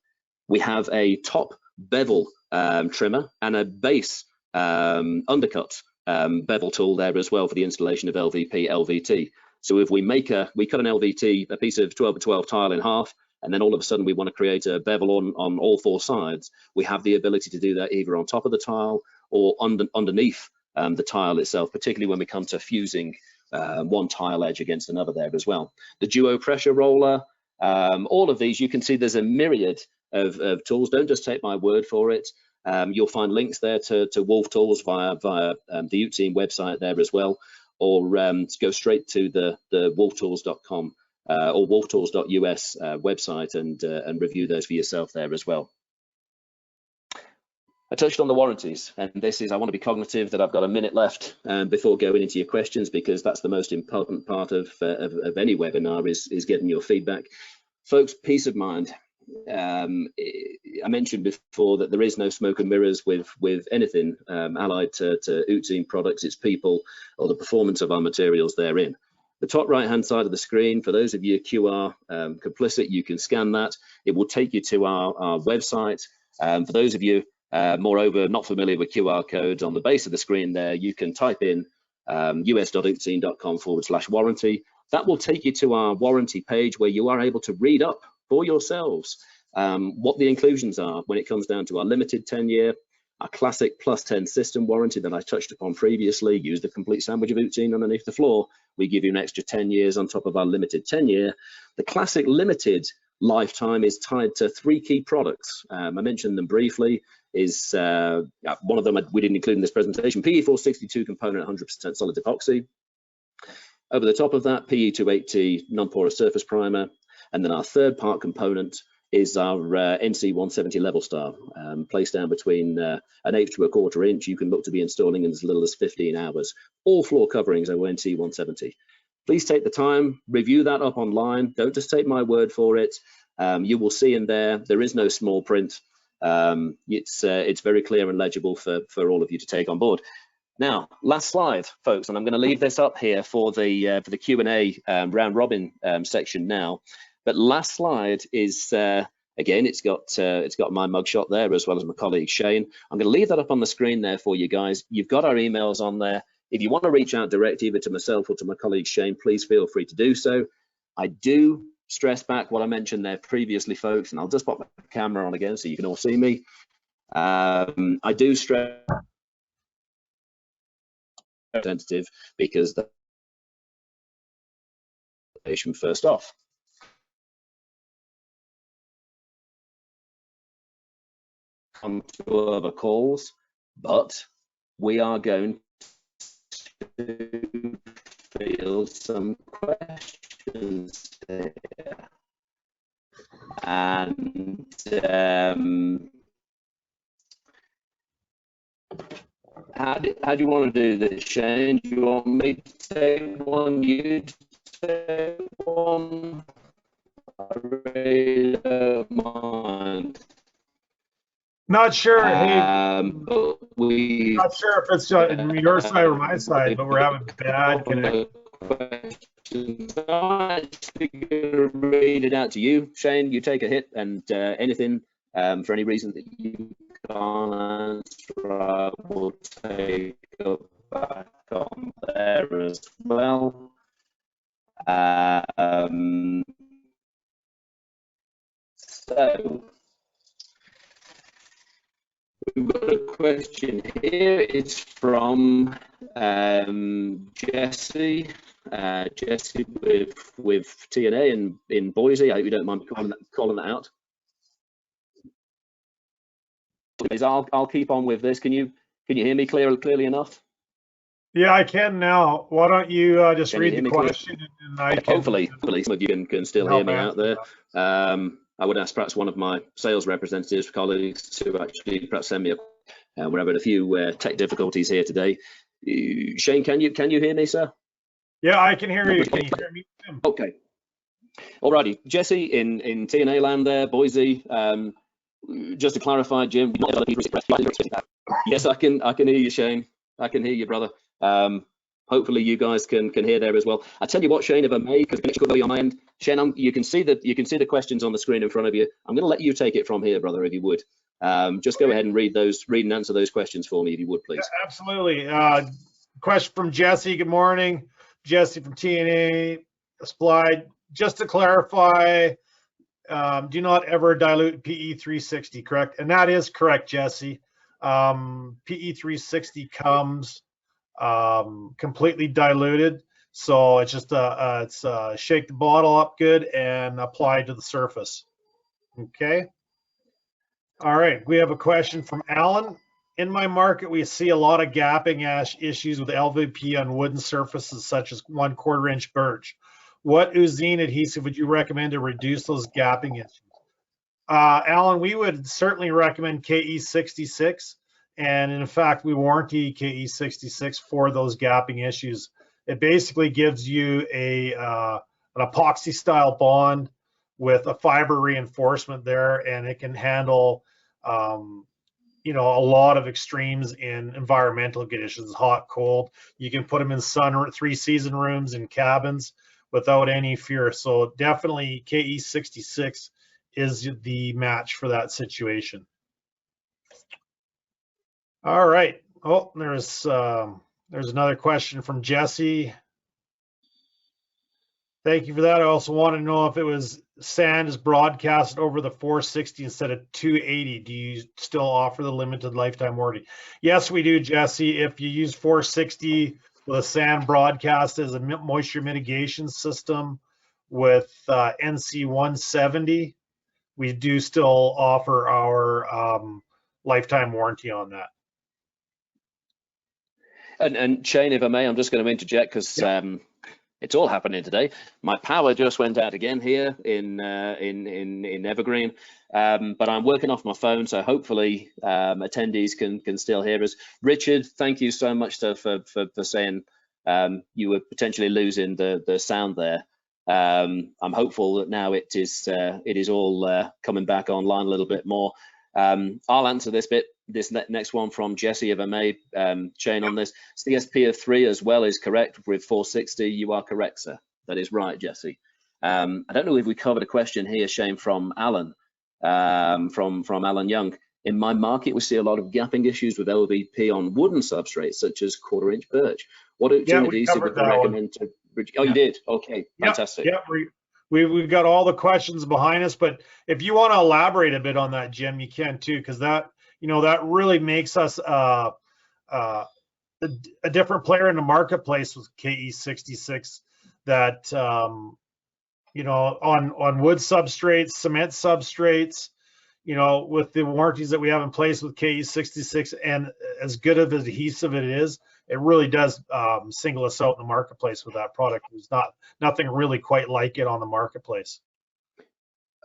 We have a top bevel trimmer and a base undercut bevel tool there as well for the installation of LVP, LVT. So if we cut an LVT, a piece of 12 by 12 tile in half, and then all of a sudden we want to create a bevel on all 4 sides, we have the ability to do that either on top of the tile or underneath the tile itself, particularly when we come to fusing one tile edge against another there as well. The Duo pressure roller, all of these, you can see there's a myriad of tools. Don't just take my word for it. You'll find links there to Wolf Tools via the UZIN website there as well, or go straight to the wolftools.com or wolftools.us website and review those for yourself there as well. I touched on the warranties, and I want to be cognitive that I've got a minute left before going into your questions, because that's the most important part of any webinar is getting your feedback. Folks, peace of mind. I mentioned before that there is no smoke and mirrors with anything allied to UZIN products, its people, or the performance of our materials therein. The top right hand side of the screen, for those of you QR complicit, you can scan that. It will take you to our website. For those of you moreover not familiar with QR codes, on the base of the screen there you can type in us.uzin.com/warranty. That will take you to our warranty page, where you are able to read up for yourselves what the inclusions are when it comes down to our limited 10-year, our classic +10 system warranty that I touched upon previously. Use the complete sandwich of UZIN underneath the floor, we give you an extra 10 years on top of our limited 10-year. The classic limited lifetime is tied to 3 key products. I mentioned them briefly. Is one of them we didn't include in this presentation, PE462 component 100% solid epoxy. Over the top of that, PE280 non-porous surface primer. And then our third part component is our NC170 level star, placed down between an 1/8 to 1/4 inch. You can look to be installing in as little as 15 hours. All floor coverings are NC170. Please take the time, review that up online. Don't just take my word for it. You will see in there is no small print. It's very clear and legible for all of you to take on board. Now, last slide, folks, and I'm going to leave this up here for the Q&A round robin section now. But last slide is again, it's got my mugshot there as well as my colleague Shane. I'm going to leave that up on the screen there for you guys. You've got our emails on there. If you want to reach out direct either to myself or to my colleague Shane, please feel free to do so. I do stress back what I mentioned there previously, folks, and I'll just pop my camera on again so you can all see me. I do stress representative because the patient first off. On to other calls, but we are going to field some questions here. And how do you want to do this, Shane? Do you want me to take one? You take one? I really don't mind. Not sure. Hey, But we not sure if it's your side or my side, but we're having bad connection. I'm actually going to read it out to you, Shane. You take a hit, and anything for any reason that you can't answer, I will take it back on there as well. So we've got a question here. It's from Jesse. Jesse with TNA in Boise. I hope you don't mind calling that out. I'll keep on with this. Can you hear me clearly enough? Yeah, I can now. Why don't you just read the question, and I can, hopefully some of you can still hear me out there. I would ask perhaps one of my sales representatives, colleagues, to actually perhaps send me we're having a few tech difficulties here today. Shane, can you hear me, sir? Yeah, I can hear you. Can you hear me, Tim? Okay. Alrighty, Jesse in TNA land there, Boise. Just to clarify, Jim. Yes, I can hear you, Shane. I can hear you, brother. Hopefully you guys can hear there as well. I tell you what, Shane, if I may, because it's going to be on my end. Shane, you can see the questions on the screen in front of you. I'm going to let you take it from here, brother, if you would. Just go ahead and read and answer those questions for me, if you would, please. Yeah, absolutely. Question from Jesse. Good morning, Jesse from TNA Supplied. Just to clarify, do not ever dilute PE 360, correct? And that is correct, Jesse. PE 360 comes completely diluted, so it's just shake the bottle up good and apply to the surface. Okay. All right, we have a question from Alan. In my market, we see a lot of gapping issues with LVP on wooden surfaces such as 1/4 inch birch. What UZIN adhesive would you recommend to reduce those gapping issues? Alan, we would certainly recommend KE66. And in fact, we warranty KE66 for those gapping issues. It basically gives you an epoxy style bond with a fiber reinforcement there, and it can handle a lot of extremes in environmental conditions, hot, cold. You can put them in 3-season rooms and cabins without any fear. So definitely KE66 is the match for that situation. All right. Oh, there's another question from Jesse. Thank you for that. I also want to know if it was sand is broadcasted over the 460 instead of 280. Do you still offer the limited lifetime warranty? Yes, we do, Jesse. If you use 460 with a sand broadcast as a moisture mitigation system with NC 170, we do still offer our lifetime warranty on that. And Shane, if I may, I'm just going to interject because it's all happening today. My power just went out again here in Evergreen, but I'm working off my phone, so hopefully attendees can still hear us. Richard, thank you so much for saying you were potentially losing the sound there. I'm hopeful that now it is all coming back online a little bit more. I'll answer this next one from Jesse, if I may, Shane, on this. CSP of 3 as well is correct with 460. You are correct, sir. That is right, Jesse. I don't know if we covered a question here, Shane, from Alan, from Alan Young. In my market, we see a lot of gapping issues with LVP on wooden substrates, such as 1/4 inch birch. What adhesive would you recommend to? Oh, you did? Okay, fantastic. Yeah, we've got all the questions behind us, but if you want to elaborate a bit on that, Jim, you can too, because that, you know, that really makes us a different player in the marketplace with KE66 that, you know, on wood substrates, cement substrates, you know, with the warranties that we have in place with KE66, and as good of an adhesive it is, it really does single us out in the marketplace with that product. There's nothing really quite like it on the marketplace.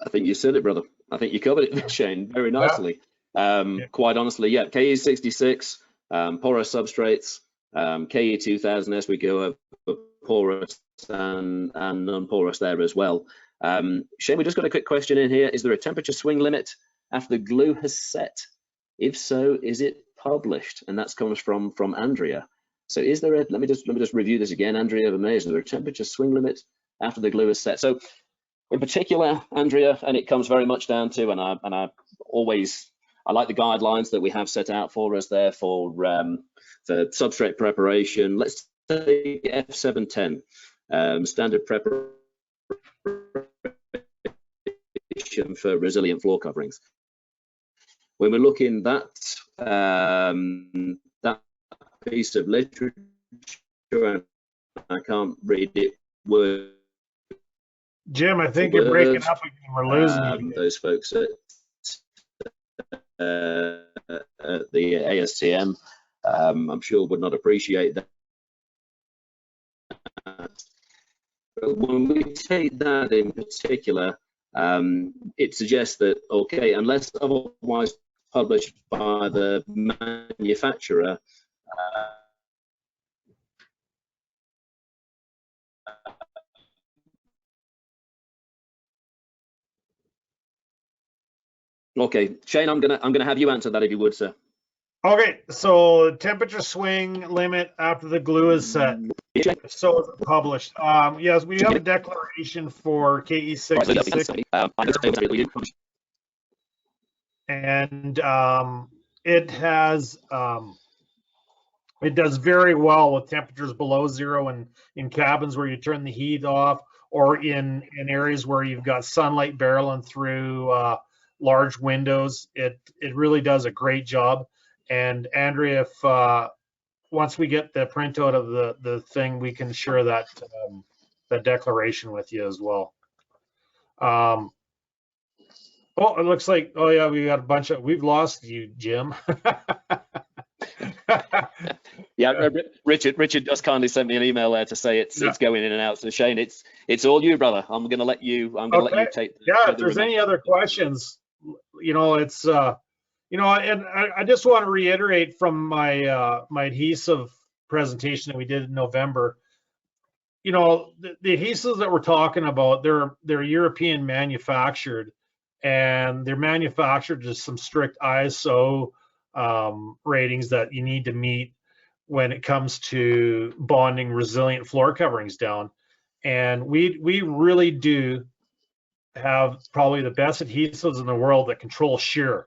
I think you said it, brother. I think you covered it, Shane, very nicely. Yeah. Quite honestly, yeah, KE66, porous substrates, KE2000 we go over porous and non-porous there as well. Shane, we just got a quick question in here. Is there a temperature swing limit after the glue has set? If so, is it published? And that comes from Andrea. So is there a, let me just review this again, Andrea, is there a temperature swing limit after the glue is set? So in particular, Andrea, and it comes very much down to, and I like the guidelines that we have set out for us there for substrate preparation. Let's take F710, standard preparation for resilient floor coverings. When we're looking that that piece of literature, I can't read it word. Jim, I think you're breaking up again. We're losing you. Those folks at the ASTM, I'm sure would not appreciate that. But when we take that in particular, it suggests that, okay, unless otherwise published by the manufacturer, okay, Shane, I'm gonna have you answer that if you would, sir. Okay, so temperature swing limit after the glue is set. So it's published. Yes, we have a declaration for KE66. And it has it does very well with temperatures below zero in cabins where you turn the heat off, or in areas where you've got sunlight barreling through large windows. It really does a great job. And Andrea, if once we get the printout of the thing, we can share that that declaration with you as well. Oh, it looks like, oh yeah, we got a bunch of, we've lost you, Jim. Yeah, Richard just kindly sent me an email there to say it's going in and out. So Shane, it's all you, brother. I'm gonna let you take. Yeah, if there's any other questions, you know, it's you know, and I just want to reiterate from my my adhesive presentation that we did in November. You know, the adhesives that we're talking about, they're European manufactured, and they're manufactured to some strict ISO ratings that you need to meet when it comes to bonding resilient floor coverings down. And we really do have probably the best adhesives in the world that control shear.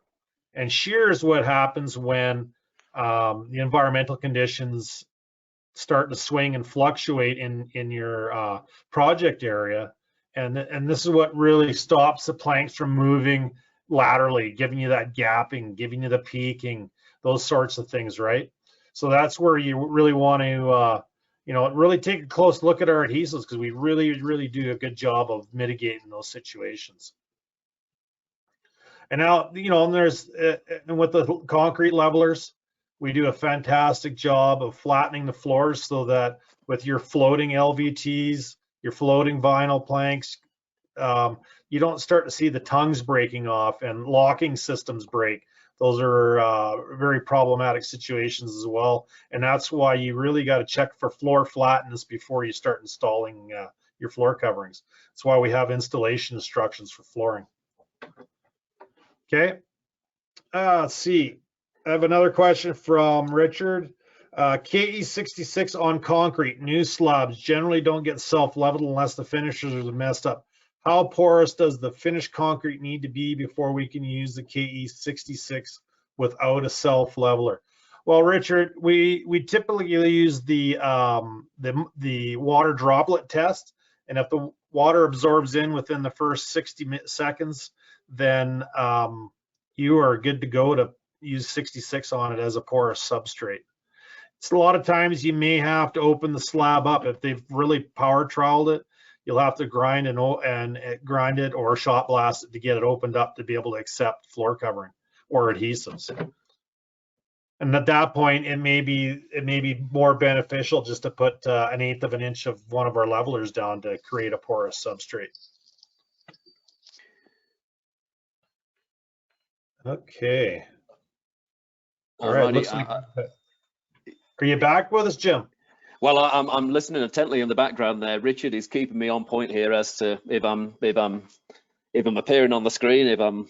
And shear is what happens when the environmental conditions start to swing and fluctuate in your project area. And this is what really stops the planks from moving laterally, giving you that gapping, giving you the peaking, those sorts of things, right? So that's where you really want to, you know, really take a close look at our adhesives, because we really do a good job of mitigating those situations. And now, you know, and there's, and with the concrete levelers, we do a fantastic job of flattening the floors so that with your floating LVTs, your floating vinyl planks, you don't start to see the tongues breaking off and locking systems break. Those are very problematic situations as well. And that's why you really got to check for floor flatness before you start installing your floor coverings. That's why we have installation instructions for flooring. Okay, let's see. I have another question from Richard. KE66 on concrete, new slabs generally don't get self-leveled unless the finishers are messed up. How porous does the finished concrete need to be before we can use the KE66 without a self-leveler? Well, Richard, we typically use the water droplet test, and if water absorbs in within the first 60 seconds, then you are good to go to use 66 on it as a porous substrate. It's a lot of times you may have to open the slab up. If they've really power troweled it, you'll have to grind grind it or shot blast it to get it opened up to be able to accept floor covering or adhesives. And at that point, it may be more beneficial just to put 1/8 of an inch of one of our levelers down to create a porous substrate. Okay. All right. Looks like, are you back with us, Jim? Well, I'm listening intently in the background there. Richard is keeping me on point here as to if I'm appearing on the screen, if I'm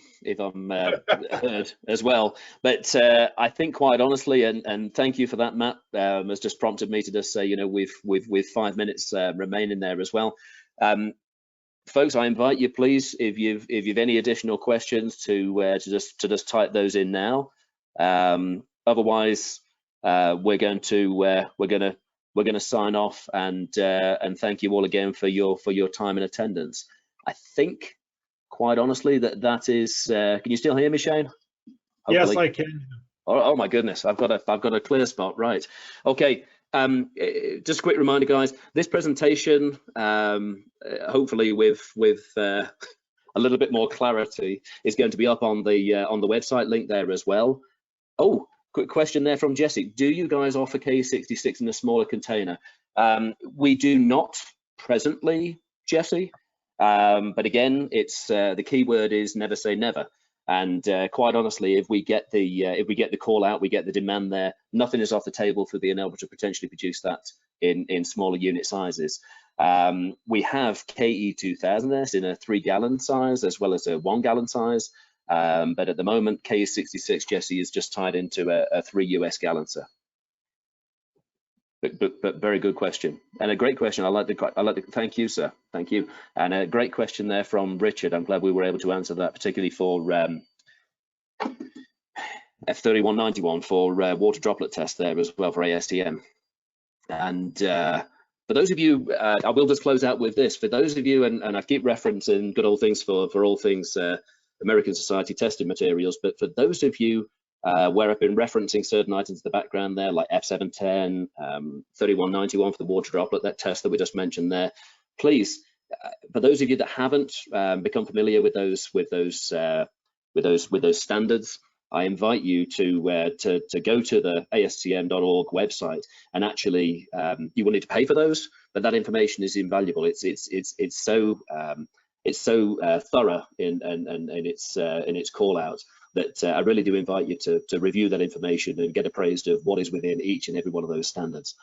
heard as well. But I think quite honestly, and thank you for that, Matt, has just prompted me to just say, you know, with 5 minutes remaining there as well. Folks, I invite you, please, if you've any additional questions, to just type those in now. Otherwise, we're going to sign off and thank you all again for your time and attendance. I think, quite honestly, that is. Can you still hear me, Shane? Hopefully. Yes, I can. Oh my goodness, I've got a clear spot, right? Okay. Just a quick reminder, guys. This presentation, hopefully with a little bit more clarity, is going to be up on the website link there as well. Oh, quick question there from Jesse. Do you guys offer K66 in a smaller container? We do not presently, Jesse. But again, it's the key word is never say never. And quite honestly, if we get the call out, we get the demand there, nothing is off the table for being able to potentially produce that in smaller unit sizes. We have KE2000s in a 3-gallon size as well as a 1-gallon size. But at the moment, K66, Jesse, is just tied into a 3 US gallon, sir. But very good question, and a great question. I like the thank you, sir. Thank you, and a great question there from Richard. I'm glad we were able to answer that, particularly for F3191 for water droplet test there as well for ASTM. And for those of you, I will just close out with this. For those of you, and I keep referencing good old things for all things American Society testing materials, but for those of you where I've been referencing certain items in the background there, like F710, 3191 for the water droplet, that test that we just mentioned there, please, for those of you that haven't become familiar with those standards, I invite you to go to the ASTM.org website, and actually you will need to pay for those, but that information is invaluable. It's so thorough in its call out that I really do invite you to review that information and get appraised of what is within each and every one of those standards.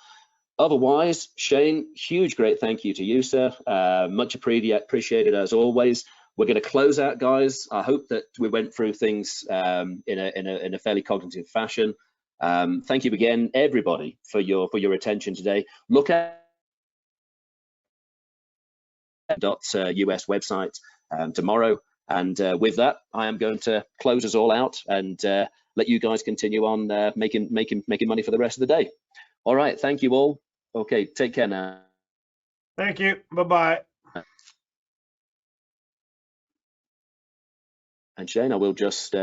Otherwise, Shane, huge great thank you to you, sir. Much appreciated as always. We're going to close out, guys. I hope that we went through things in a fairly cognitive fashion. Thank you again, everybody, for your attention today. Look at .us website tomorrow. And with that, I am going to close us all out and let you guys continue on making money for the rest of the day. All right, thank you all. Okay, take care now. Thank you. Bye-bye. And Shane, I will just